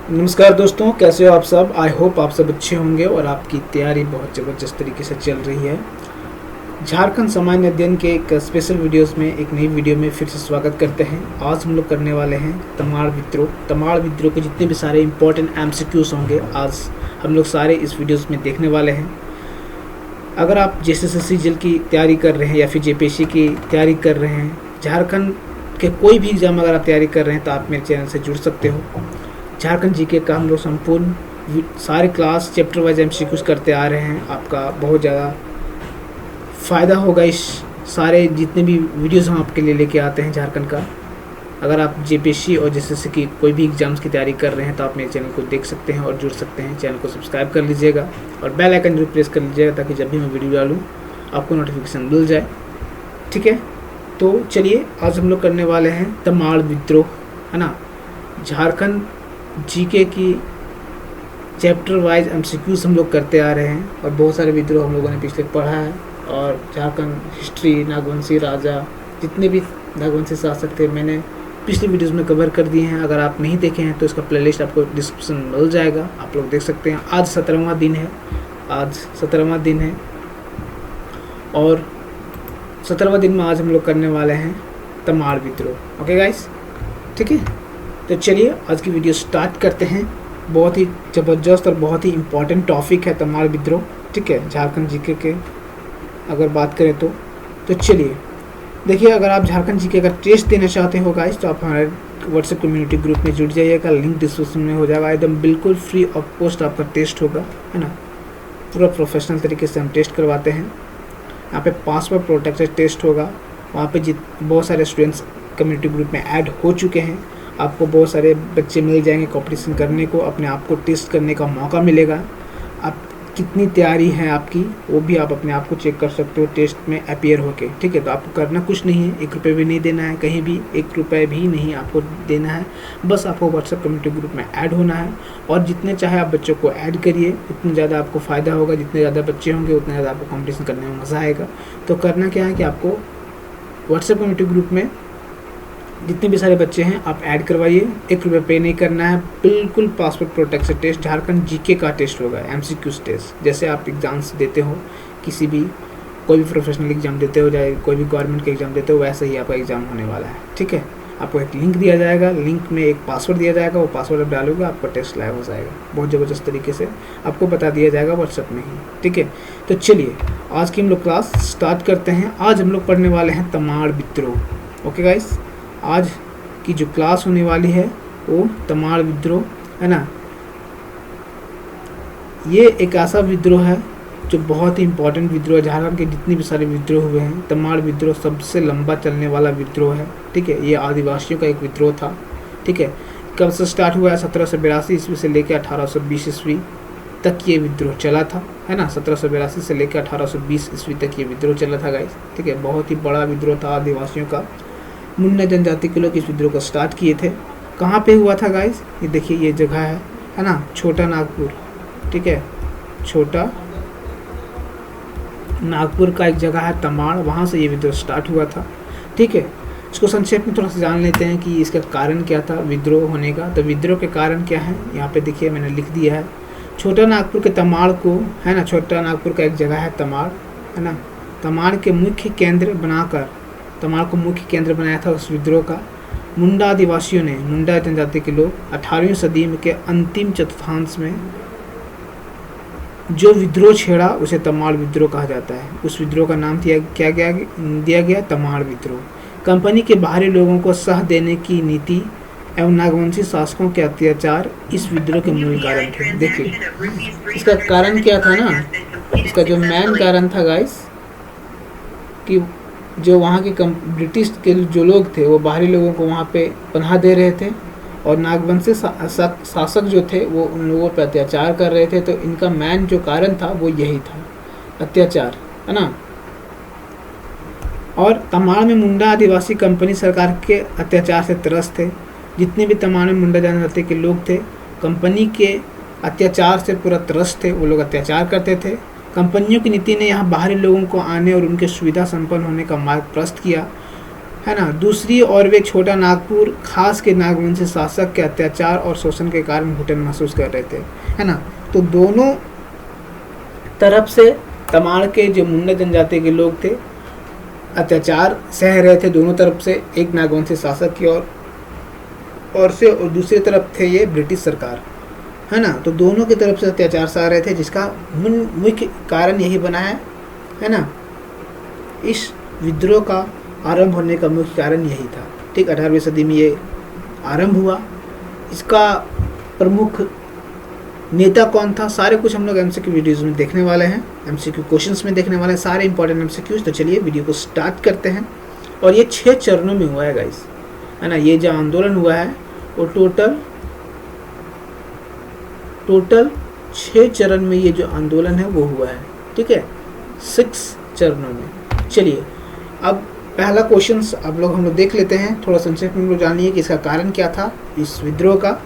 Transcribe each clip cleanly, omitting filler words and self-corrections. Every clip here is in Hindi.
नमस्कार दोस्तों, कैसे हो आप सब। आई होप आप सब अच्छे होंगे और आपकी तैयारी बहुत ज़बरदस्त तरीके से चल रही है। झारखंड सामान्य अध्ययन के एक स्पेशल वीडियोस में एक नई वीडियो में फिर से स्वागत करते हैं। आज हम लोग करने वाले हैं तमाड़ विद्रोह के जितने भी सारे इंपॉर्टेंट एमसीक्यूज होंगे आज हम लोग सारे इस वीडियोस में देखने वाले हैं। अगर आप जेएसएससी जेल की तैयारी कर रहे हैं या फिर जेपीएससी की तैयारी कर रहे हैं, झारखंड के कोई भी एग्ज़ाम अगर आप तैयारी कर रहे हैं तो आप मेरे चैनल से जुड़ सकते हो। झारखंड जीके का हम लोग संपूर्ण सारे क्लास चैप्टर वाइज एमसीक्यूज करते आ रहे हैं। आपका बहुत ज़्यादा फ़ायदा होगा इस सारे जितने भी वीडियोस हम आपके लिए लेके आते हैं झारखंड का। अगर आप जेपीएससी और जेएसएससी की कोई भी एग्ज़ाम्स की तैयारी कर रहे हैं तो आप मेरे चैनल को देख सकते हैं और जुड़ सकते हैं। चैनल को सब्सक्राइब कर लीजिएगा और बेल आइकन जरूर प्रेस कर लीजिएगा ताकि जब भी मैं वीडियो डालूँ आपको नोटिफिकेशन मिल जाए। ठीक है, तो चलिए आज हम लोग करने वाले हैं तमाड़ विद्रोह, है ना। झारखंड जीके की चैप्टर वाइज एमसीक्यूज हम लोग करते आ रहे हैं और बहुत सारे विद्रोह हम लोगों ने पिछले पढ़ा है। और झारखंड हिस्ट्री, नागवंशी राजा, जितने भी नागवंशी शासक थे मैंने पिछले वीडियोस में कवर कर दिए हैं। अगर आप नहीं देखे हैं तो इसका प्लेलिस्ट आपको डिस्क्रिप्शन में मिल जाएगा, आप लोग देख सकते हैं। आज 17वां दिन है और 17वां दिन में आज हम लोग करने वाले हैं तमाड़ विद्रोह। ओके गाइस, ठीक है, तो चलिए आज की वीडियो स्टार्ट करते हैं। बहुत ही ज़बरदस्त और बहुत ही इम्पॉर्टेंट टॉपिक है तमाड़ विद्रोह। ठीक है, झारखंड जीके के अगर बात करें तो चलिए देखिए, अगर आप झारखंड जीके का टेस्ट देना चाहते हो गाइस तो आप हमारे व्हाट्सएप कम्युनिटी ग्रुप में जुड़ जाइएगा, लिंक डिस्क्रिप्शन में हो जाएगा। एकदम बिल्कुल फ्री ऑफ कॉस्ट आपका टेस्ट होगा, है ना। पूरा प्रोफेशनल तरीके से हम टेस्ट करवाते हैं। यहाँ पे पासवर्ड प्रोटेक्टेड टेस्ट होगा। वहाँ पे बहुत सारे स्टूडेंट्स कम्युनिटी ग्रुप में ऐड हो चुके हैं। आपको बहुत सारे बच्चे मिल जाएंगे कंपटीशन करने को, अपने आप को टेस्ट करने का मौका मिलेगा। आप कितनी तैयारी है आपकी वो भी आप अपने आप को चेक कर सकते हो टेस्ट में अपीयर होके। ठीक है, तो आपको करना कुछ नहीं है, 1 रुपये भी नहीं देना है, कहीं भी 1 रुपये भी नहीं आपको देना है। बस आपको व्हाट्सएप कम्युनिटी ग्रुप में ऐड होना है और जितने चाहे आप बच्चों को ऐड करिए, उतने ज़्यादा आपको फ़ायदा होगा। जितने ज़्यादा बच्चे होंगे उतने ज़्यादा आपको कॉम्पिटिशन करने में मज़ा आएगा। तो करना क्या है कि आपको व्हाट्सएप कम्युनिटी ग्रुप में जितने भी सारे बच्चे हैं आप ऐड करवाइए। 1 रुपये पे नहीं करना है, बिल्कुल password protection test Jharkhand GK का टेस्ट होगा, एमसीक्यूज टेस्ट। जैसे आप एग्ज़ाम्स देते हो, किसी भी कोई भी प्रोफेशनल एग्ज़ाम देते हो, चाहे कोई भी गवर्नमेंट के एग्ज़ाम देते हो, वैसे ही आपका एग्ज़ाम होने वाला है। ठीक है, आपको एक लिंक दिया जाएगा, लिंक में एक पासवर्ड दिया जाएगा, वो पासवर्ड आप डालोगे आपका टेस्ट लाइव हो जाएगा। बहुत ज़बरदस्त तरीके से आपको बता दिया जाएगा व्हाट्सएप में ही। ठीक है, तो चलिए आज की हम लोग क्लास स्टार्ट करते हैं। आज हम लोग पढ़ने वाले हैं तमाड़ विद्रोह। ओके गाइस, आज की जो क्लास होने वाली है वो तमाड़ विद्रोह, है ना। ये एक ऐसा विद्रोह है जो बहुत ही इम्पोर्टेंट विद्रोह है। झारखंड के जितने भी सारे विद्रोह हुए हैं, तमाड़ विद्रोह सबसे लंबा चलने वाला विद्रोह है। ठीक है, ये आदिवासियों का एक विद्रोह था। ठीक है, कब से स्टार्ट हुआ है? 1782 ईस्वी से लेकर 1820 ईस्वी तक ये विद्रोह चला था, है ना। 1782 से लेकर 1820 ईस्वी तक ये विद्रोह चला था गाइस। ठीक है, बहुत ही बड़ा विद्रोह था आदिवासियों का। मुंडा जनजाति के लोग इस विद्रोह को स्टार्ट किए थे। कहाँ पे हुआ था गाइस? ये देखिए, ये जगह है ना, छोटा नागपुर। ठीक है, छोटा नागपुर का एक जगह है तमाड़, वहाँ से ये विद्रोह स्टार्ट हुआ था। ठीक है, इसको संक्षेप में थोड़ा सा जान लेते हैं कि इसका कारण क्या था विद्रोह होने का। तो विद्रोह के कारण क्या है यहाँ पे देखिए, मैंने लिख दिया है। छोटा नागपुर के तमाड़ को, है ना, छोटा नागपुर का एक जगह है तमाड़, है ना। तमाड़ के मुख्य केंद्र बनाकर, तमाड़ को मुख्य केंद्र बनाया था उस विद्रोह का मुंडा आदिवासियों ने, मुंडा जनजाति के लोग 18वीं सदी के अंतिम चतुर्थांश में जो विद्रोह छेड़ा उसे तमाड़ विद्रोह कहा जाता है। उस विद्रोह का नाम दिया गया तमाड़ विद्रोह। कंपनी के बाहरी लोगों को सह देने की नीति एवं नागवंशी शासकों के अत्याचार इस विद्रोह के मूल कारण थे। देखिए, इसका कारण क्या था ना, इसका जो मेन कारण था गाइस कि जो वहाँ के ब्रिटिश के जो लोग थे वो बाहरी लोगों को वहाँ पे पनाह दे रहे थे और नागवंशी शासक जो थे वो उन लोगों पर अत्याचार कर रहे थे। तो इनका मेन जो कारण था वो यही था, अत्याचार, है ना। और तमाड़ में मुंडा आदिवासी कंपनी सरकार के अत्याचार से त्रस्त थे। जितने भी तमाड़ में मुंडा जनजाति के लोग थे, कंपनी के अत्याचार से पूरा त्रस्त थे, वो लोग अत्याचार करते थे। कंपनियों की नीति ने यहाँ बाहरी लोगों को आने और उनके सुविधा संपन्न होने का मार्ग प्रशस्त किया, है ना। दूसरी और वे छोटा नागपुर खास के नागवंशी शासक के अत्याचार और शोषण के कारण घुटन महसूस कर रहे थे, है ना। तो दोनों तरफ से तमाड़ के जो मुंडा जनजाति के लोग थे अत्याचार सह रहे थे दोनों तरफ से, एक नागवंशी शासक की और से, और दूसरी तरफ थे ये ब्रिटिश सरकार, है ना। तो दोनों की तरफ से अत्याचार सह रहे थे, जिसका मुख्य कारण यही बना है ना। इस विद्रोह का आरंभ होने का मुख्य कारण यही था, ठीक। 18वीं सदी में ये आरंभ हुआ। इसका प्रमुख नेता कौन था, सारे कुछ हम लोग एमसीक्यू वीडियोज़ में देखने वाले हैं, एमसीक्यू क्वेश्चंस में देखने वाले हैं, सारे इंपॉर्टेंट एमसीक्यूज। तो चलिए वीडियो को स्टार्ट करते हैं। और ये 6 चरणों में हुआ है गाइस, है ना। ये जो आंदोलन हुआ है वो टोटल 6 चरण में ये जो आंदोलन है वो हुआ है, ठीक है, 6 चरणों में। चलिए अब पहला क्वेश्चन आप लोग हम लोग देख लेते हैं, थोड़ा संक्षेप में लोग जानिए कि इसका कारण क्या था इस विद्रोह का।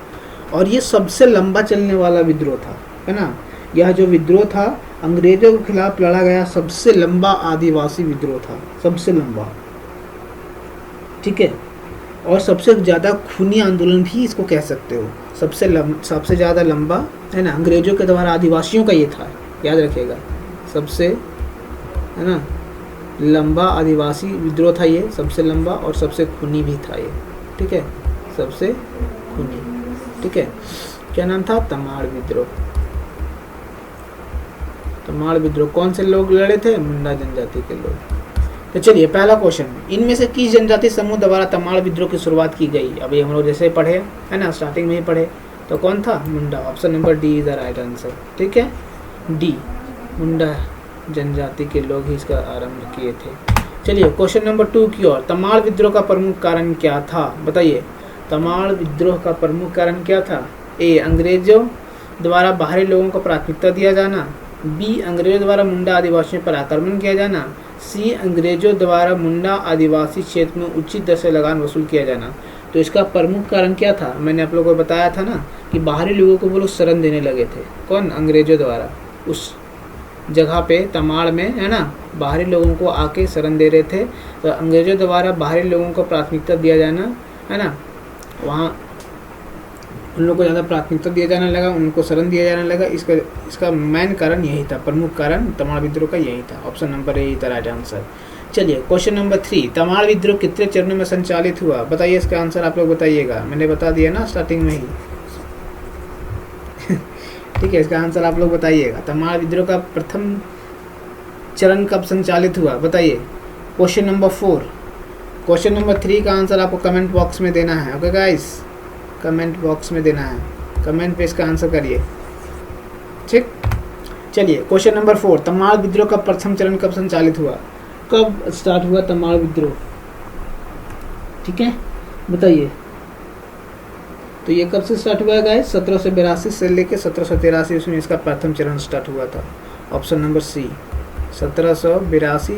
और ये सबसे लंबा चलने वाला विद्रोह था, है ना। यह जो विद्रोह था अंग्रेजों के खिलाफ लड़ा गया सबसे लंबा आदिवासी विद्रोह था, सबसे लंबा, ठीक है। और सबसे ज़्यादा खूनी आंदोलन भी इसको कह सकते हो, सबसे ज़्यादा लंबा, है ना। अंग्रेजों के द्वारा आदिवासियों का ये था, याद रखिएगा, सबसे, है ना, लंबा आदिवासी विद्रोह था ये, सबसे लंबा और सबसे खूनी भी था ये, ठीक है, सबसे खूनी, ठीक है। क्या नाम था, तमाड़ विद्रोह। तमाड़ विद्रोह कौन से लोग लड़े थे, मुंडा जनजाति के लोग। तो चलिए पहला क्वेश्चन, इनमें से किस जनजाति समूह द्वारा तमाड़ विद्रोह की शुरुआत की गई। अभी हम लोग जैसे पढ़े, है ना, स्टार्टिंग में ही पढ़े, तो कौन था, Munda. Option number D is the right answer, ठीक है, डी, मुंडा जनजाति के लोग ही इसका आरंभ किए थे। चलिए क्वेश्चन नंबर 2 की ओर, तमाड़ विद्रोह का प्रमुख कारण क्या था, बताइए। तमाड़ विद्रोह का प्रमुख कारण क्या था। ए, अंग्रेजों द्वारा बाहरी लोगों को प्राथमिकता दिया जाना। बी, अंग्रेजों द्वारा मुंडा आदिवासियों पर आक्रमण किया जाना। सी, अंग्रेजों द्वारा मुंडा आदिवासी क्षेत्र में उचित दर से लगान वसूल किया जाना। तो इसका प्रमुख कारण क्या था, मैंने आप लोगों को बताया था ना कि बाहरी लोगों को वो लोग शरण देने लगे थे, कौन, अंग्रेजों द्वारा। उस जगह पे तमाड़ में, है ना, बाहरी लोगों को आके शरण दे रहे थे, तो अंग्रेजों द्वारा बाहरी लोगों को प्राथमिकता दिया जाना, है ना, वहाँ उन लोगों को ज़्यादा प्राथमिकता दिया जाने लगा, उनको शरण दिया जाने लगा। इसका मेन कारण यही था, प्रमुख कारण तमाड़ विद्रोह का यही था। Option number A is the right answer. चलिए क्वेश्चन नंबर 3, तमाड़ विद्रोह कितने चरणों में संचालित हुआ, बताइए। इसका आंसर आप लोग बताइएगा, मैंने बता दिया ना स्टार्टिंग में ही ठीक है, इसका आंसर आप लोग बताइएगा। तमाड़ विद्रोह का प्रथम चरण कब संचालित हुआ, बताइए। क्वेश्चन नंबर 4, क्वेश्चन नंबर 3 का आंसर आपको कमेंट बॉक्स में देना है, ओके गाइस, कमेंट बॉक्स में देना है, कमेंट पे इसका आंसर करिए, ठीक। चलिए क्वेश्चन नंबर 4, तमाड़ विद्रोह का प्रथम चरण कब संचालित हुआ, कब स्टार्ट हुआ तमाड़ विद्रोह, ठीक है, बताइए। तो ये कब से स्टार्ट हुआ है गाइस, 1782 से लेकर 1783 इसमें इसका प्रथम चरण स्टार्ट हुआ था। ऑप्शन नंबर सी, 1782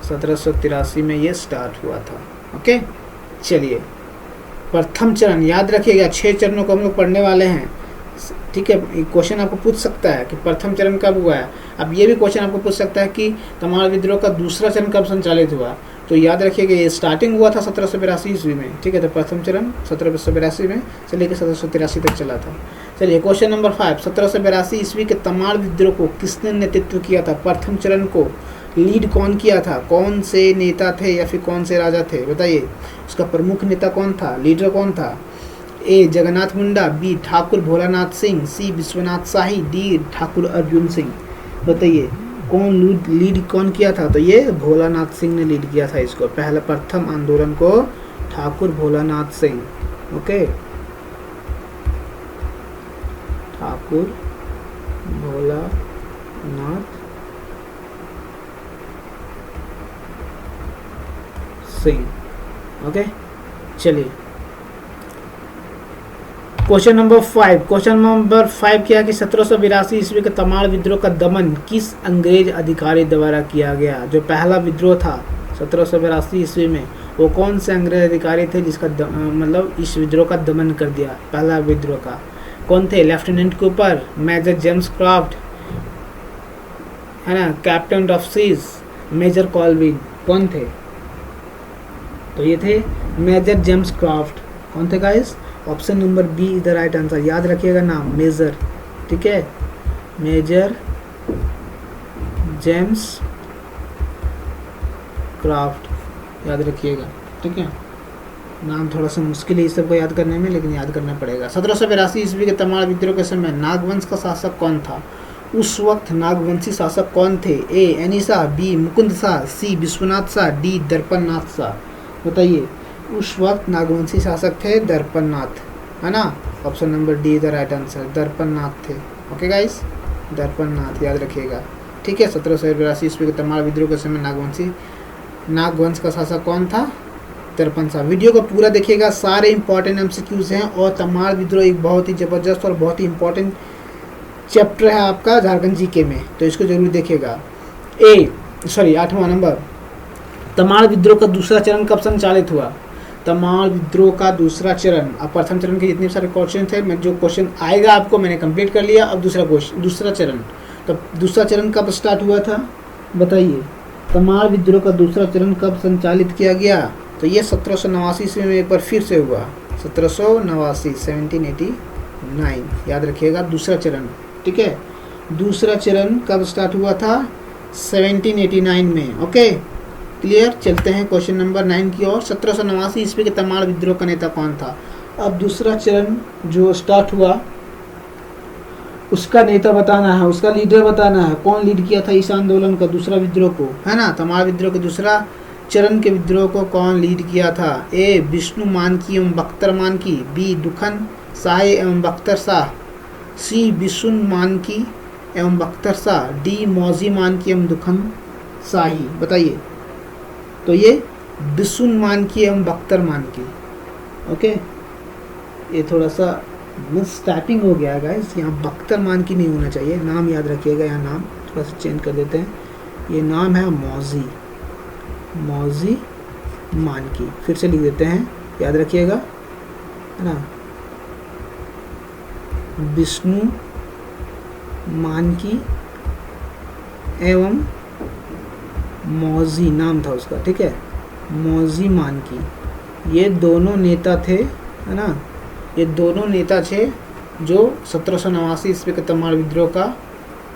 1783 में ये स्टार्ट हुआ था, ओके। चलिए प्रथम चरण याद रखिएगा, 6 चरणों को हम लोग पढ़ने वाले हैं, ठीक है। क्वेश्चन आपको पूछ सकता है कि प्रथम चरण कब हुआ है। अब ये भी क्वेश्चन आपको पूछ सकता है कि तमाड़ विद्रोह का दूसरा चरण कब संचालित हुआ। तो याद रखिएगा ये स्टार्टिंग हुआ था 1782 ईस्वी में, ठीक है। तो प्रथम चरण 1782 में से लेकर 1783 तक चला था। चलिए क्वेश्चन नंबर 5, 1782 ईस्वी के तमाड़ विद्रोह को किसने नेतृत्व किया था, प्रथम चरण को लीड कौन किया था, कौन से नेता थे या फिर कौन से राजा थे, बताइए। उसका प्रमुख नेता कौन था, लीडर कौन था। ए, जगन्नाथ मुंडा, बी, ठाकुर भोलानाथ सिंह, सी, विश्वनाथ शाही, डी, ठाकुर अर्जुन सिंह, बताइए कौन लीड कौन किया था। तो ये भोलानाथ सिंह ने लीड किया था इसको, पहला प्रथम आंदोलन को ठाकुर भोलानाथ सिंह, ओके, ठाकुर भोलानाथ सिंह, ओके। चलिए क्वेश्चन नंबर 5, क्वेश्चन नंबर 5 क्या कि 1782 ईस्वी के तमाड़ विद्रोह का दमन किस अंग्रेज अधिकारी द्वारा किया गया। जो पहला विद्रोह था 1782 ईस्वी में, वो कौन से अंग्रेज अधिकारी थे जिसका मतलब इस विद्रोह का दमन कर दिया। पहला विद्रोह का कौन थे, lieutenant Cooper, major James Craft, है ना, captain of siege, major Colvin, कौन थे। तो ये थे मेजर जेम्स क्राफ्ट। कौन थे guys? Option number B is the right answer. याद रखिएगा नाम मेजर, ठीक है, मेजर जेम्स क्राफ्ट याद रखिएगा, ठीक है। नाम थोड़ा सा मुश्किल है इस सबको याद करने में, लेकिन याद करना पड़ेगा। 1782 ईस्वी के तमाड़ विद्रोह के समय नागवंश का शासक कौन था? उस वक्त नागवंशी शासक कौन थे? A Ani Shah, B Mukund Shah, C Vishwanath Shah, D Darpannath Shah. बताइए, उस वक्त नागवंशी शासक थे दर्पणनाथ, है ना। Option number D the right answer, Darpannath थे। ओके गाइस, दर्पणनाथ याद रखिएगा, ठीक है। 1782 ईस्वी के तमाड़ विद्रोह के समय नागवंश का शासक कौन था? दर्पण शाह। वीडियो को पूरा देखिएगा, सारे इंपॉर्टेंट एमसीक्यूज हैं, और तमाड़ विद्रोह एक बहुत ही ज़बरदस्त और बहुत ही इंपॉर्टेंट चैप्टर है आपका झारखंड जीके में, तो इसको जरूर देखिएगा। 8वां नंबर, तमाड़ विद्रोह का दूसरा चरण कब संचालित हुआ? तमाड़ विद्रोह का दूसरा चरण, अब प्रथम चरण के जितने सारे क्वेश्चन थे, मैं जो क्वेश्चन आएगा आपको मैंने कंप्लीट कर लिया। अब दूसरा चरण, तो दूसरा चरण कब स्टार्ट हुआ था बताइए? तमाड़ विद्रोह का दूसरा चरण कब संचालित किया गया? तो ये 1789 ईस्वी में एक बार फिर से हुआ, 1789 1789 याद रखिएगा, दूसरा चरण, ठीक है। दूसरा चरण कब स्टार्ट हुआ था? 1789 में। Okay clear. चलते हैं क्वेश्चन नंबर 9 की ओर। 1789 ईस्वी के तमाड़ विद्रोह का नेता कौन था? अब दूसरा चरण जो स्टार्ट हुआ उसका नेता बताना है, उसका लीडर बताना है, कौन लीड किया था इस आंदोलन का, दूसरा विद्रोह को, है ना। तमाड़ विद्रोह के दूसरा चरण के विद्रोह को कौन लीड किया था? ए विष्णु मानकी एवं बख्तर मानकी, बी दुखन शाह एवं बख्तर शाह, सी विष्णु मानकी एवं बख्तर शाह, डी मौजी मानकी एवं दुखन शाही। बताइए, तो ये विष्णु मानकी एवं बख्तर मानकी। ओके, ये थोड़ा सा मिस टाइपिंग हो गया है गाइस, यहाँ बख्तर मानकी नहीं होना चाहिए, नाम याद रखिएगा, यहाँ नाम थोड़ा सा चेंज कर देते हैं। ये नाम है मौजी मानकी, फिर से लिख देते हैं, याद रखिएगा, है ना। विष्णु मानकी एवं मौजी नाम था उसका, ठीक है, मौजी मानकी। ये दोनों नेता थे, है ना, ये दोनों नेता थे जो 1789 ईस्वी के तमाड़ विद्रोह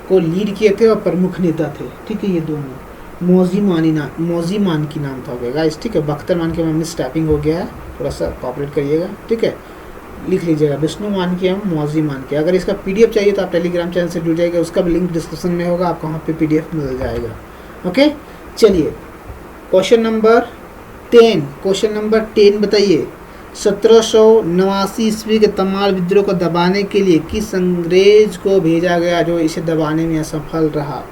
को लीड किए थे और प्रमुख नेता थे, ठीक है। ये दोनों मौजी मानकी नाम था गाइस, ठीक है। बख्तर मानकी में मिस टाइपिंग हो गया है, थोड़ा सा कॉपरेट करिएगा, ठीक है। लिख लीजिएगा विष्णु मानकी एवं मौजी मानकी। अगर इसका पीडीएफ चाहिए तो आप टेलीग्राम चैनल से जुड़ जाइएगा, उसका भी लिंक डिस्क्रिप्शन में होगा, आपको वहाँ पे पीडीएफ मिल जाएगा। ओके चलिए, क्वेश्चन नंबर 10 बताइए, 1789 ईस्वी के तमाड़ विद्रोह को दबाने के लिए किस अंग्रेज को भेजा गया जो इसे दबाने में असफल रहा?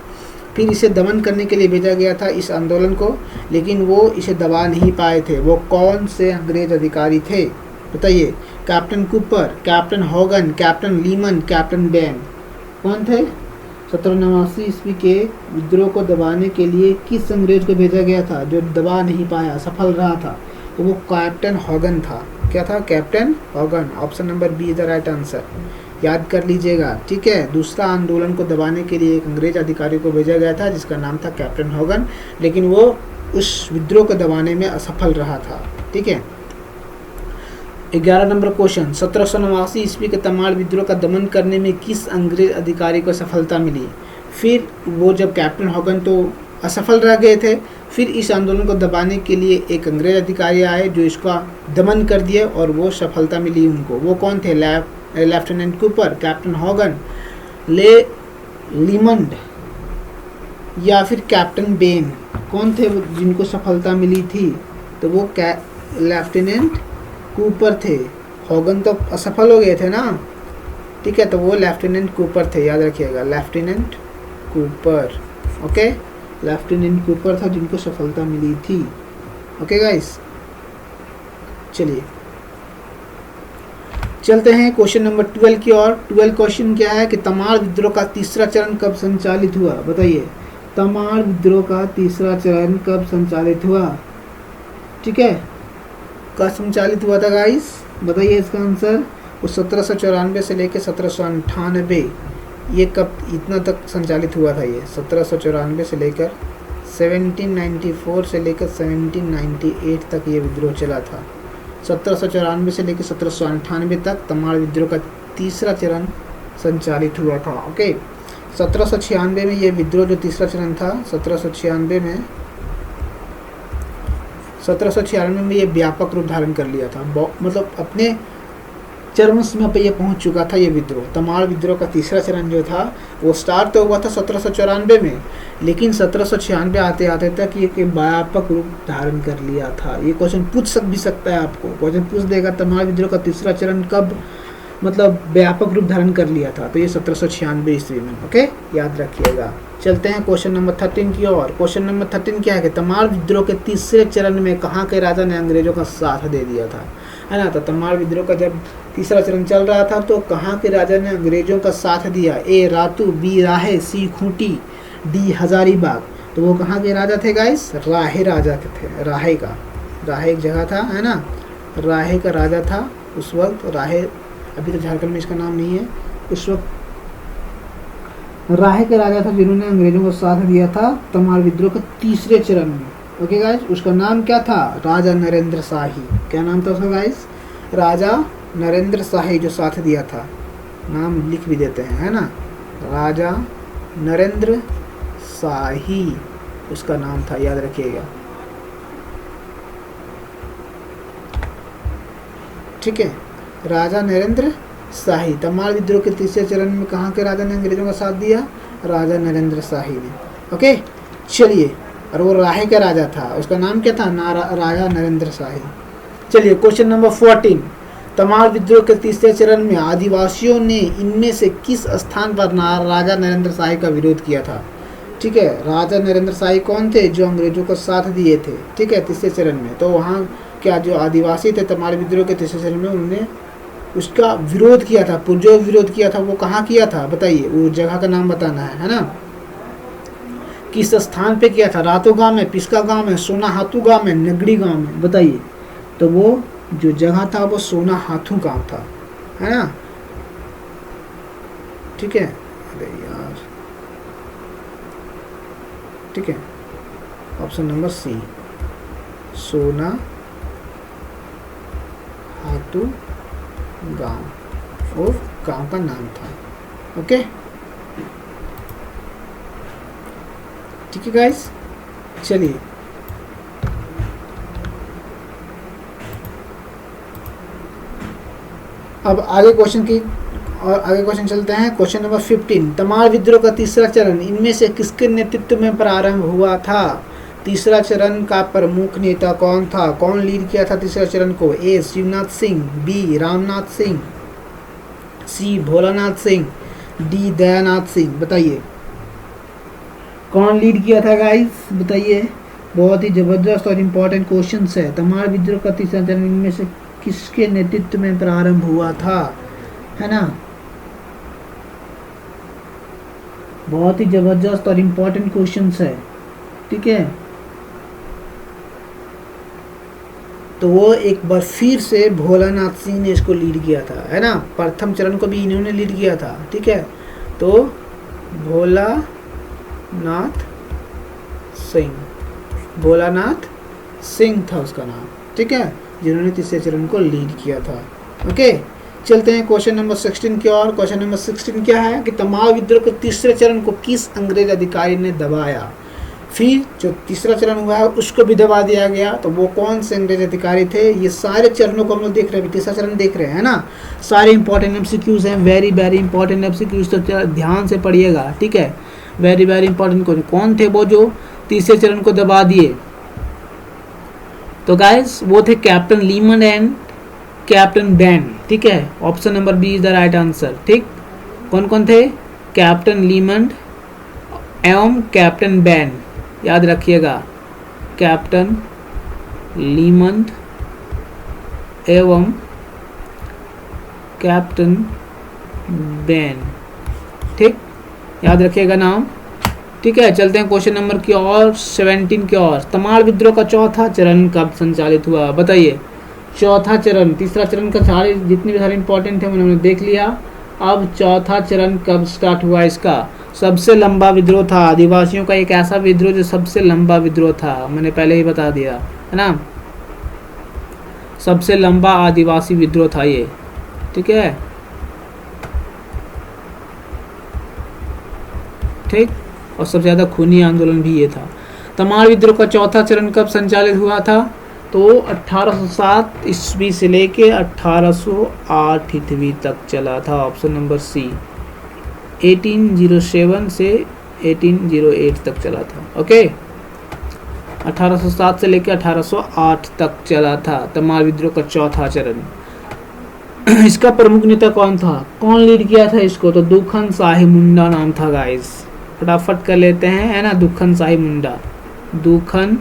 फिर इसे दमन करने के लिए भेजा गया था इस आंदोलन को, लेकिन वो इसे दबा नहीं पाए थे। वो कौन से अंग्रेज अधिकारी थे बताइए? Captain Cooper, captain Hogan, captain Leeman, captain Bain. कौन थे? 1789 ईस्वी के विद्रोह को दबाने के लिए किस अंग्रेज को भेजा गया था जो दबा नहीं पाया, सफल रहा था? तो वो कैप्टन हॉगन था। क्या था? Captain Hogan. Option number B is the right answer, याद कर लीजिएगा, ठीक है। दूसरा आंदोलन को दबाने के लिए एक अंग्रेज अधिकारी को भेजा गया था जिसका नाम था कैप्टन हॉगन, लेकिन वो उस विद्रोह को दबाने में असफल रहा था, ठीक है। 11 नंबर क्वेश्चन, 1789 ईस्वी के तमाड़ विद्रोह का दमन करने में किस अंग्रेज अधिकारी को सफलता मिली? फिर वो जब कैप्टन हॉगन तो असफल रह गए थे, फिर इस आंदोलन को दबाने के लिए एक अंग्रेज अधिकारी आए जो इसका दमन कर दिए और वो सफलता मिली उनको। वो कौन थे? लेफ्टिनेंट कूपर, कैप्टन हॉगन, लीमंड या फिर कैप्टन बेन। कौन थे जिनको सफलता मिली थी? तो वो लेफ्टिनेंट कूपर थे। हॉगन तो असफल हो गए थे ना, ठीक है, तो वो लेफ्टिनेंट कूपर थे, याद रखिएगा, lieutenant Cooper. Okay, lieutenant Cooper था जिनको सफलता मिली थी। ओके गाइस, चलिए चलते हैं क्वेश्चन नंबर 12 की ओर। 12 क्वेश्चन क्या है कि तमाड़ विद्रोह का तीसरा चरण कब संचालित हुआ? बताइए, तमाड़ विद्रोह का तीसरा चरण कब संचालित हुआ? ठीक है, कब संचालित हुआ था गाइस? बताइए इसका आंसर। वो 1794 से लेकर 1798, ये कब इतना तक संचालित हुआ था? ये 1794 से लेकर 1794 से लेकर 1798 तक ये विद्रोह चला था। 1794 से लेकर 1798 तक तमाड़ विद्रोह का तीसरा चरण संचालित हुआ था। ओके, 1796 में ये विद्रोह जो तीसरा चरण था, 1796 में ये व्यापक रूप धारण कर लिया था। मतलब अपने चरम सीमा पे ये पहुंच चुका था ये विद्रोह। तमाड़ विद्रोह का तीसरा चरण जो था वो स्टार्ट तो हुआ था 1794 में, लेकिन 1796 आते आते तक ये व्यापक रूप धारण कर लिया था। ये क्वेश्चन पूछ भी सकता है आपको, क्वेश्चन पूछ देगा तमाड़ विद्रोह का तीसरा चरण कब मतलब व्यापक रूप धारण कर लिया था, तो ये 1796 ईस्वी में। ओके, याद रखिएगा। चलते हैं क्वेश्चन नंबर 13 की ओर। क्वेश्चन नंबर 13 क्या है कि तमाड़ विद्रोह के तीसरे चरण में कहाँ के राजा ने अंग्रेजों का साथ दे दिया था, है ना। तो तमाड़ विद्रोह का जब तीसरा चरण चल रहा था तो कहाँ के राजा ने अंग्रेजों का साथ दिया? ए रातू, बी राहे, सी खूंटी, डी हजारीबाग। तो वो कहाँ के राजा थे गाइस? राहे राजा थे। राहे एक जगह था, है ना, राहे का राजा था उस वक्त। राहे अभी तो झारखंड में इसका नाम नहीं है, उस वक्त राहे के राजा था जिन्होंने अंग्रेजों को साथ दिया था तमाड़ विद्रोह के तीसरे चरण में। ओके गाइस, उसका नाम क्या था? राजा नरेंद्र शाही। क्या नाम था उसका गाइस? राजा नरेंद्र शाही, जो साथ दिया था। नाम लिख भी देते हैं, है ना, राजा नरेंद्र शाही उसका नाम था, याद रखिएगा। ठीक है, राजा नरेंद्र शाही। तमाड़ विद्रोह के तीसरे चरण में कहाँ के राजा ने अंग्रेजों का साथ दिया? राजा नरेंद्र शाही ने। ओके, चलिए, और वो राहे का राजा था, उसका नाम क्या था? राजा नरेंद्र शाही। चलिए क्वेश्चन नंबर 14। तमाड़ विद्रोह के तीसरे चरण में आदिवासियों ने इनमें से किस स्थान पर राजा नरेंद्र शाही का विरोध किया था? ठीक है, राजा नरेंद्र शाही कौन थे? जो अंग्रेजों को साथ दिए थे, ठीक है, तीसरे चरण में। तो वहाँ क्या जो आदिवासी थे तमाड़ विद्रोह के तीसरे चरण में, उन्होंने उसका विरोध किया था। जो विरोध किया था वो कहाँ किया था बताइए? वो जगह का नाम बताना है ना। किस स्थान पे किया था? रातो गांव में, पिस्का गांव में, सोना हाथू गांव में, नगड़ी गांव में, बताइए। तो वो जो जगह था वो सोना हाथू गांव था, है ना। ठीक है, अरे यार, ठीक है, ऑप्शन नंबर सी, सोना हाथू गांव, वो गांव का नाम था। ओके, ठीक है गाइस, चलिए अब आगे क्वेश्चन चलते हैं। Question number 15। तमाड़ विद्रोह का तीसरा चरण इनमें से किसके नेतृत्व में प्रारंभ हुआ था? तीसरा चरण का प्रमुख नेता कौन था? कौन लीड किया था तीसरा चरण को? ए शिवनाथ सिंह, बी रामनाथ सिंह, सी भोलानाथ सिंह, डी दयानाथ सिंह। बताइए कौन लीड किया था गाइस, बताइए। बहुत ही जबरदस्त और इम्पोर्टेंट क्वेश्चन है। तमाड़ विद्रोह का तीसरा चरण इनमें से किसके नेतृत्व में प्रारंभ हुआ था, है ना। बहुत ही जबरदस्त और इम्पोर्टेंट क्वेश्चन है, ठीक है। तो वो एक बार फिर से भोलानाथ सिंह ने इसको लीड किया था, है ना। प्रथम चरण को भी इन्होंने लीड किया था, ठीक है। तो भोलानाथ सिंह था उसका नाम, ठीक है, जिन्होंने तीसरे चरण को लीड किया था। ओके, चलते हैं क्वेश्चन नंबर 16 की ओर। क्वेश्चन नंबर 16 क्या है कि तमाड़ विद्रोह के तीसरे चरण को किस अंग्रेज अधिकारी ने दबाया? फिर जो तीसरा चरण हुआ है उसको भी दबा दिया गया। तो वो कौन से अंग्रेज अधिकारी थे? ये सारे चरणों को हम लोग देख रहे हैं, तीसरा चरण देख रहे हैं ना। सारे इंपॉर्टेंट एमसीक्यूज हैं, वेरी वेरी इंपॉर्टेंट एमसीक्यूज, तो ध्यान से पढ़िएगा, ठीक है। Very very important question. कौन थे वो जो तीसरे चरण को दबा दिए? तो गाइस वो थे captain Leeman and captain Bain, ठीक है। Option number B is the right answer, ठीक। कौन कौन थे? कैप्टन लीमन एवं कैप्टन बैन, याद रखिएगा। कैप्टन लीमन एवं कैप्टन बैन, ठीक, याद रखिएगा नाम, ठीक है। चलते हैं क्वेश्चन नंबर की ओर, 17 की ओर। तमाड़ विद्रोह का चौथा चरण कब संचालित हुआ? बताइए। चौथा चरण, तीसरा चरण का सारे जितने भी सारे इंपॉर्टेंट है उन्होंने देख लिया। अब चौथा चरण कब स्टार्ट हुआ इसका? सबसे लंबा विद्रोह था आदिवासियों का, एक ऐसा विद्रोह जो सबसे लंबा विद्रोह था, मैंने पहले ही बता दिया है ना, सबसे लंबा आदिवासी विद्रोह था ये, ठीक है, ठीक, और सबसे ज्यादा खूनी आंदोलन भी ये था। तमाड़ विद्रोह का चौथा चरण कब संचालित हुआ था? तो 1807 ईस्वी से लेके 1808 ईस्वी तक चला था, ऑप्शन नंबर सी। 1807 से 1808 तक चला था, ओके। 1807 से लेके 1808 तक चला था तमाड़ विद्रोह का चौथा चरण। इसका प्रमुख नेता कौन था? कौन लीड किया था इसको? तो दुखन शाही मुंडा नाम था गाइस, फटाफट कर लेते हैं, है ना, दुखन शाही मुंडा, दुखन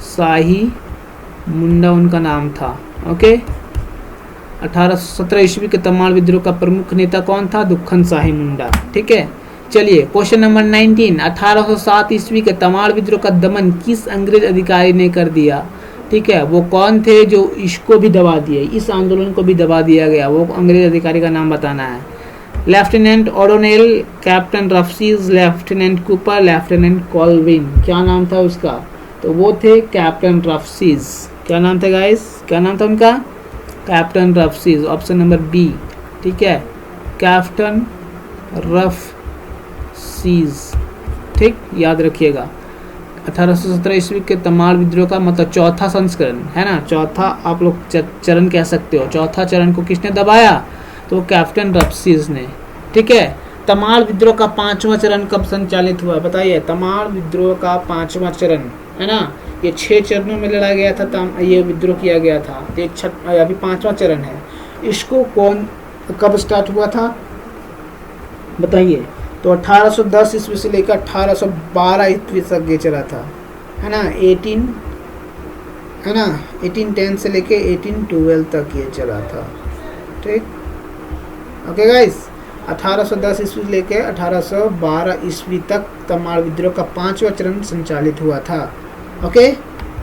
शाही मुंडा उनका नाम था, ओके। 1817 ईस्वी के तमाड़ विद्रोह का प्रमुख नेता कौन था? दुखन शाही मुंडा, ठीक है। चलिए क्वेश्चन नंबर 19, 1807 ईस्वी के तमाड़ विद्रोह का दमन किस अंग्रेज अधिकारी ने कर दिया? ठीक है, वो कौन थे जो इसको भी दबा दिए, इस आंदोलन को भी दबा दिया गया, वो अंग्रेज अधिकारी का नाम बताना है। लेफ्टिनेंट ओडोनेल, कैप्टन रफसीज, लेफ्टिनेंट कूपर, लेफ्टिनेंट कॉल्विन, क्या नाम था उसका? तो वो थे कैप्टन रफसीज। क्या नाम था गाइस? क्या नाम था उनका? कैप्टन रफसीज, ऑप्शन नंबर बी, ठीक है, कैप्टन रफसीज, ठीक, याद रखिएगा। 1817 ईस्वी के तमाड़ विद्रोह का मतलब चौथा संस्करण है ना, चौथा आप लोग चरण कह सकते हो, चौथा चरण को किसने दबाया? तो कैप्टन रफसीज ने, ठीक है। तमाड़ विद्रोह का पांचवा चरण कब संचालित हुआ? बताइए, तमाड़ विद्रोह का पांचवा चरण, है ना, ये 6 चरणों में लड़ा गया था, ये विद्रोह किया गया था, ये अभी पांचवा चरण है। इसको कौन कब स्टार्ट हुआ था बताइए? तो 1810 ईस्वी से लेकर 1812 ईस्वी तक ये चला था, है ना, 1810 से लेके 1812 तक ये चला था, ठीक, ओके गाइस। 1810 ईस्वी से लेके 1812 ईस्वी तक तमाड़ विद्रोह का पांचवा चरण संचालित हुआ था, ओके।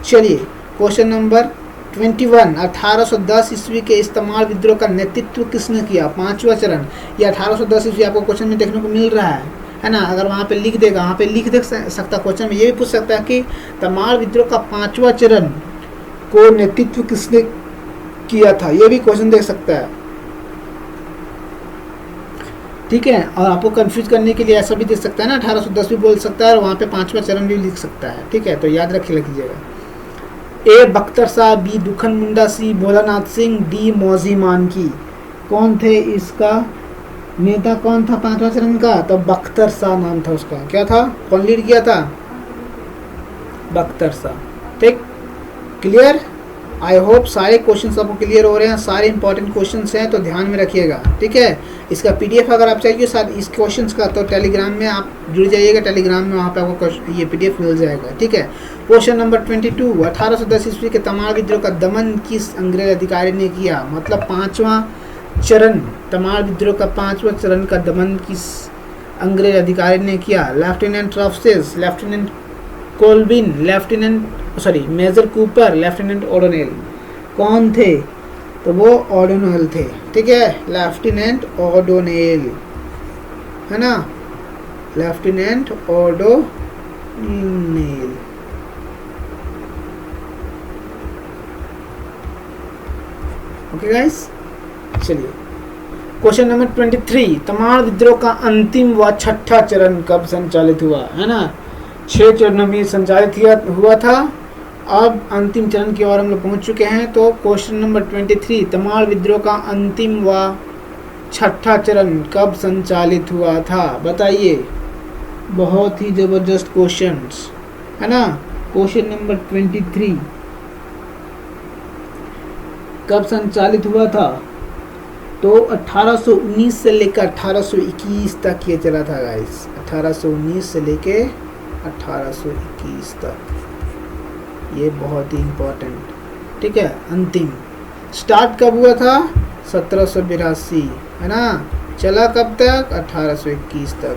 चलिए क्वेश्चन नंबर 21, 1810 ईस्वी के इस तमाड़ विद्रोह का नेतृत्व किसने किया? पांचवा चरण, ये 1810 ईस्वी आपको क्वेश्चन में देखने को मिल रहा है ना, अगर वहाँ पे लिख देगा, वहाँ पे लिख दे सकता क्वेश्चन में, ये भी पूछ सकता है कि तमाड़ विद्रोह का पांचवा चरण को नेतृत्व किसने किया था, ये भी क्वेश्चन दे सकता है, ठीक है। और आपको कंफ्यूज करने के लिए ऐसा भी दे सकता है ना, 1810 भी बोल सकता है और वहाँ पे पांचवा चरण भी लिख सकता है, ठीक है, तो याद रख लीजिएगा। ए बख्तर शाह, बी दुखन मुंडा, सी भोलानाथ सिंह, डी मौजी मानकी, कौन थे इसका नेता, कौन था पांचवा चरण का? तो बख्तर शाह नाम था उसका। क्या था, कौन लीड किया था? बख्तर शाह, ठीक, क्लियर। आई होप सारे क्वेश्चंस आपको क्लियर हो रहे हैं, सारे इंपॉर्टेंट क्वेश्चंस हैं, तो ध्यान में रखिएगा, ठीक है। इसका पीडीएफ अगर आप चाहिए साथ इस क्वेश्चंस का, तो टेलीग्राम में आप जुड़ जाइएगा, टेलीग्राम में वहाँ पे आपको ये पीडीएफ मिल जाएगा, ठीक है। क्वेश्चन नंबर 22, 1810 ईस्वी के तमाड़ विद्रोह का दमन किस अंग्रेज अधिकारी ने किया? मतलब पांचवा चरण, तमाड़ विद्रोह का पांचवा चरण का दमन किस अंग्रेज अधिकारी ने किया? लेफ्टिनेंट रफसेस, lieutenant Colvin, major Cooper, lieutenant O'Donnell, कौन थे? तो वो ओडोनेल थे, ठीक है, लेफ्टिनेंट ओडोनेल, है ना, लेफ्टिनेंट ओडोनेल, ओके गाइस। चलिए क्वेश्चन नंबर 23, तमाड़ विद्रोह का अंतिम व छठा चरण कब संचालित हुआ? है ना, 6 चरणों में संचालित हुआ था, अब अंतिम चरण की ओर हम लोग पहुंच चुके हैं। तो क्वेश्चन नंबर 23, तमाड़ विद्रोह का अंतिम व छठा चरण कब संचालित हुआ था? बताइए, बहुत ही जबरदस्त क्वेश्चंस, है ना। क्वेश्चन नंबर 23 कब संचालित हुआ था? तो 1819 से लेकर 1821 तक ये चला था गाइस, 1819 से लेके 1821 तक, ये बहुत ही इम्पोर्टेंट, ठीक है। अंतिम स्टार्ट कब हुआ था? 1782, है ना, चला कब तक? 1821 तक।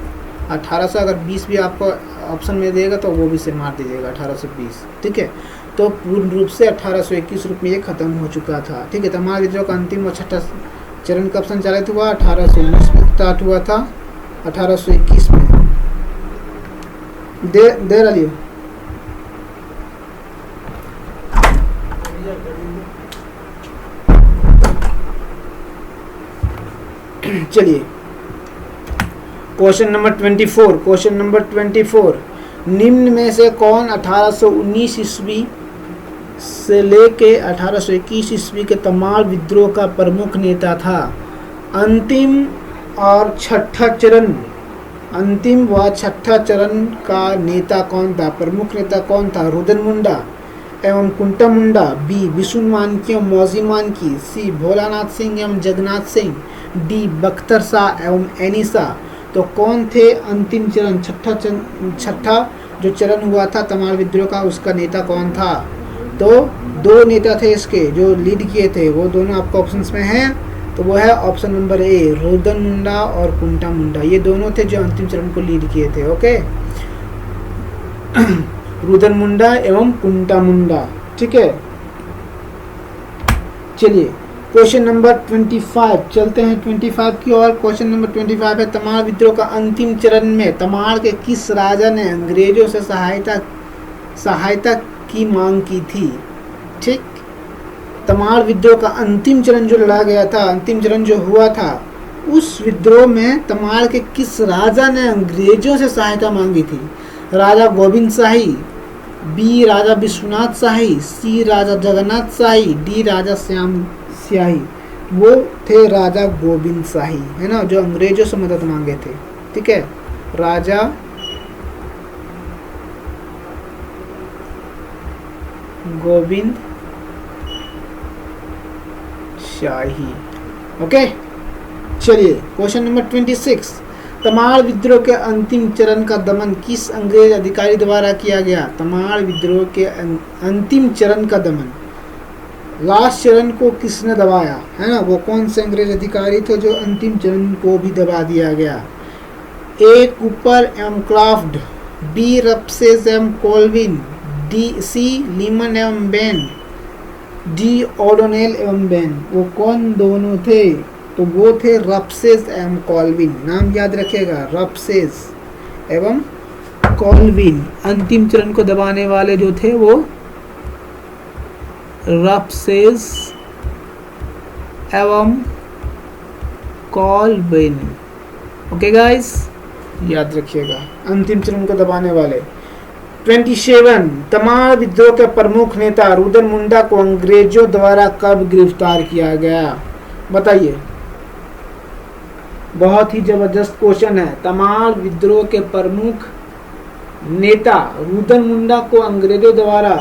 1800 अगर 20 भी आपको ऑप्शन में देगा तो वो भी से मार दीजिएगा, 1820, ठीक है। तो पूर्ण रूप से 1821 रूप में ये खत्म हो चुका था, ठीक है। तमाड़ विद्रोह का अंतिम और छठा चरण कब संचालित हुआ? 1819 में स्टार्ट हुआ था, 1821 में। देर अली चलिए क्वेश्चन नंबर 24। क्वेश्चन नंबर 24, निम्न में से कौन 1819 ईस्वी से लेके 1821 ईस्वी के तमाल विद्रोह का प्रमुख नेता था? अंतिम और छठा चरण, अंतिम व छठा चरण का नेता कौन था? प्रमुख नेता कौन था? रुदन मुंडा एवं कुंटा मुंडा, बी विष्णु मानकी एवं मौजी मानकी, सी भोलानाथ सिंह एवं जगन्नाथ सिंह, डी बख्तर शाह एवं एनिसा। तो कौन थे अंतिम चरण, छठा जो चरण हुआ था तमाल विद्रोह का, उसका नेता कौन था? तो दो नेता थे इसके जो लीड किए थे, वो दोनों आपको ऑप्शंस में हैं। तो वो है ऑप्शन नंबर ए, रुदन मुंडा और कुंटा मुंडा। ये दोनों थे जो अंतिम चरण को लीड किए थे। ओके रुदन मुंडा एवं कुंटा मुंडा, ठीक है। चलिए क्वेश्चन नंबर 25 चलते हैं 25 की ओर। क्वेश्चन नंबर 25 है, तमाल विद्रोह का अंतिम चरण में तमाल के किस राजा ने अंग्रेजों से सहायता की मांग की थी? ठीक, तमाल विद्रोह का अंतिम चरण जो लड़ा गया था, अंतिम चरण जो हुआ था, उस विद्रोह में तमाल के किस राजा ने अंग्रेजों से सहायता मांगी थी? राजा गोविंद शाही, बी राजा विश्वनाथ शाही, सी राजा जगन्नाथ शाही, डी राजा श्याम शाही। वो थे राजा गोविंद शाही, है ना, जो अंग्रेजों से मदद मांगे थे। ठीक है, राजा गोविंद शाही। ओके चलिए क्वेश्चन नंबर 26, तमाल विद्रोह के अंतिम चरण का दमन किस अंग्रेज अधिकारी द्वारा किया गया? तमाल विद्रोह के अंतिम चरण का दमन, लास्ट चरण को किसने दबाया, है ना? वो कौन से अंग्रेज अधिकारी थे जो अंतिम चरण को भी दबा दिया गया? ए कूपर एवं क्राफ्ट, बी रप्सेस एवं कोल्विन, डी सी लीमन एवं बेन, डी ओडोनेल एवं बेन। वो कौन दोनों थे? तो वो थे रप्सेस एवं कॉल्विन। नाम याद रखिएगा, रप्सेस एवं कॉल्विन। अंतिम चरण को दबाने वाले जो थे वो रप्सेस एवं कॉल्विन। ओके गाइस, याद रखिएगा, अंतिम चरण को दबाने वाले। 27, तमाल विद्रोह के प्रमुख नेता रुदन मुंडा को अंग्रेजों द्वारा कब गिरफ्तार किया गया? बताइए, बहुत ही जबरदस्त क्वेश्चन है। तमाल विद्रोह के प्रमुख नेता रुदन मुंडा को अंग्रेजों द्वारा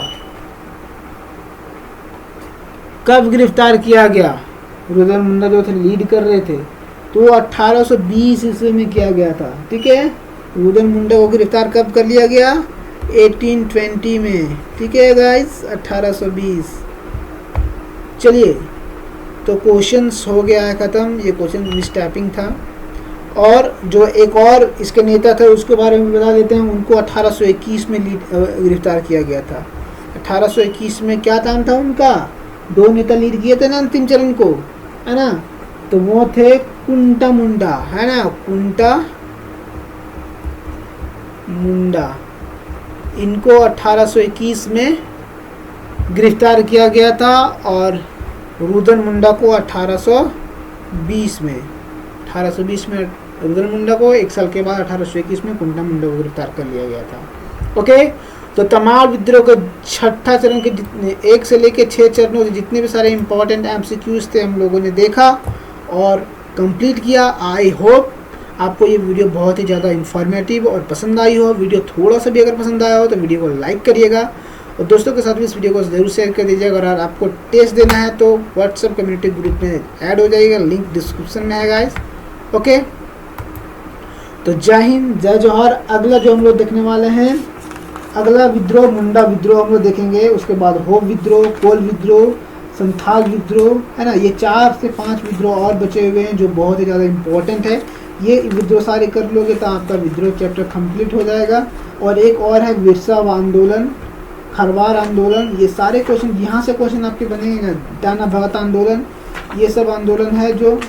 कब गिरफ्तार किया गया? रुदन मुंडा जो थे लीड कर रहे थे, तो 1820 ईस्वी में किया गया था। ठीक है, रुदन मुंडा को गिरफ्तार कब कर लिया गया? 1820 में। ठीक है गाइस, 1820। चलिए, तो क्वेश्चंस हो गया है ख़त्म। ये क्वेश्चन मिसटाइपिंग था। और जो एक और इसके नेता थे उसके बारे में बता देते हैं। उनको 1821 में गिरफ्तार किया गया था। 1821 में क्या नाम था उनका? दो नेता लीड किए थे ना अंतिम चरण को, है ना? तो वो थे कुंटा मुंडा, है ना, कुंटा मुंडा। इनको 1821 में गिरफ्तार किया गया था और रुदन मुंडा को 1820 में रुदन मुंडा को, एक साल के बाद 1821 में कुंटा मुंडा को गिरफ्तार कर लिया गया था। ओके, तो तमाल विद्रोह के छठा चरण के जितने 1 से लेके 6 चरणों के जितने भी सारे इंपॉर्टेंट एमसीक्यूज थे हम लोगों ने देखा और कंप्लीट किया। आई होप आपको ये वीडियो बहुत ही ज़्यादा इन्फॉर्मेटिव और पसंद आई हो। वीडियो थोड़ा सा भी अगर पसंद आया हो तो वीडियो को लाइक करिएगा और दोस्तों के साथ भी इस वीडियो को ज़रूर शेयर कर दीजिएगा। अगर आपको टेस्ट देना है तो व्हाट्सएप कम्युनिटी ग्रुप में ऐड हो जाइएगा, लिंक डिस्क्रिप्शन में है गाइस। ओके, तो जय हिंद, जय जौहर। अगला जो हम लोग देखने वाले हैं, अगला विद्रोह मुंडा विद्रोह हम लोग देखेंगे। उसके बाद होप विद्रोह, कोल विद्रोह, संथाल विद्रोह, है ना। ये 4 से 5 विद्रोह और बचे हुए हैं जो बहुत ही ज़्यादा इम्पोर्टेंट है। ये विद्रोह सारे कर लोगे तो आपका विद्रोह चैप्टर कंप्लीट हो जाएगा। और एक और है विरसा आंदोलन, खरवार आंदोलन। ये सारे क्वेश्चन यहाँ से क्वेश्चन आपके बनेंगे। टाना भगत आंदोलन, ये सब आंदोलन है जो,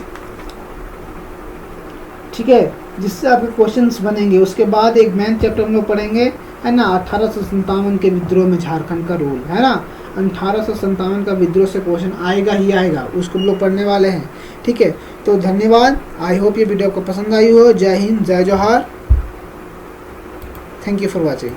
ठीक है, जिससे आपके क्वेश्चंस बनेंगे। उसके बाद एक मेन चैप्टर हम लोग पढ़ेंगे, है ना, 1857 के विद्रोह में झारखंड का रोल, है ना। 1857 का विद्रोह से क्वेश्चन आएगा ही आएगा, उसको हम लोग पढ़ने वाले हैं, ठीक है। तो धन्यवाद, आई होप ये वीडियो आपको पसंद आई हो। जय हिंद, जय जोहार, थैंक यू फॉर वॉचिंग।